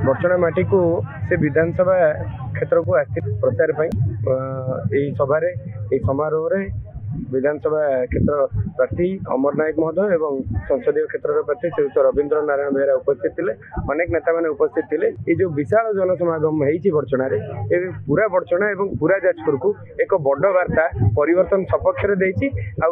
बर्चना माटी को से विधानसभा क्षेत्र को आस प्रचार सभा समारोह रे विधानसभा क्षेत्र प्रार्थी अमर नायक महोदय एवं संसदीय क्षेत्र प्रार्थी श्रीयुक्त रवींद्र नारायण बेहरा उपस्थित थे। अनेक नेता मैंने उपस्थित थे। ये जो विशाल जनसमागम होती बर्चना पूरा बर्चना एवं पूरा जाजपुर को एक बड़ वार्ता परिवर्तन सपक्ष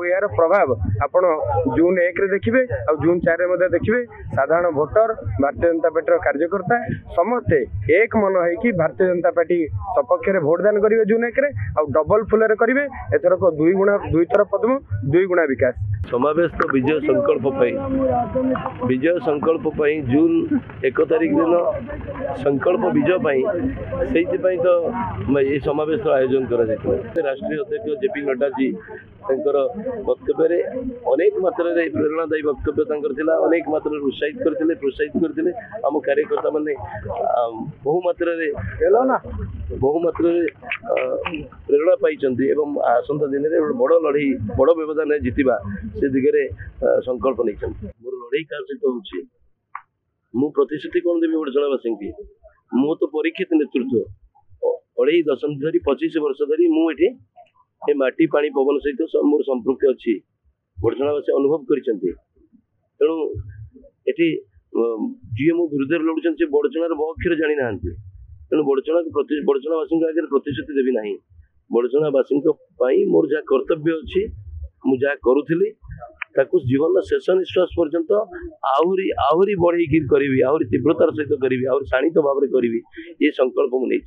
यार प्रभाव आपण जून 1 देखिए और जून 4 देखिए। साधारण भोटर भारतीय जनता पार्टी कार्यकर्ता समस्ते एक मन हो भारतीय जनता पार्टी सपक्ष भोटदान करेंगे जून 1 और डबल फुल करेंगे। एथरक 2 गुणा 2 थर पद्म 2 गुणा विकास समावेश तो विजय संकल्प जून 1 तारिख दिन संकल्प विजय तो ये समावेश आयोजन कर राष्ट्रीय अध्यक्ष जेपी नड्डा जी वक्तव्य अनेक मात्रा प्रेरणादायी वक्तव्य अनेक मात्रा प्रोत्साहित करते आम कार्यकर्ता मैंने बहुमात्रा प्रेरणा पाई आसंता दिन में बड़ लड़ई बड़ व्यवधान जीतवा से दिगरे संकल्प नहीं। मोर लड़ई क्या सहित हूँ प्रतिश्रुति कौन देवी बड़चणावासी की मु तो परीक्षित नेतृत्व 2.5 दशंधि धरी 25 वर्ष धरी मुझे ये माटी पानी पवन सहित मोर संपृक्ति अच्छी बड़चणावासी अनुभव कर तेणु ये जी मो विरुद्ध लड़ुन से बड़चणार बक्षर जानी ना तेणु बड़चणावासी आगे प्रतिश्रुति देवी ना बड़चणावासी मोर जहाँ कर्तव्य अच्छी मुझे करुली जीवन शेष निश्वास पर्यंत आहरी बढ़े करी आहरी तीव्रतार सहित करी शाणित भाव में करी ये संकल्प मुझे।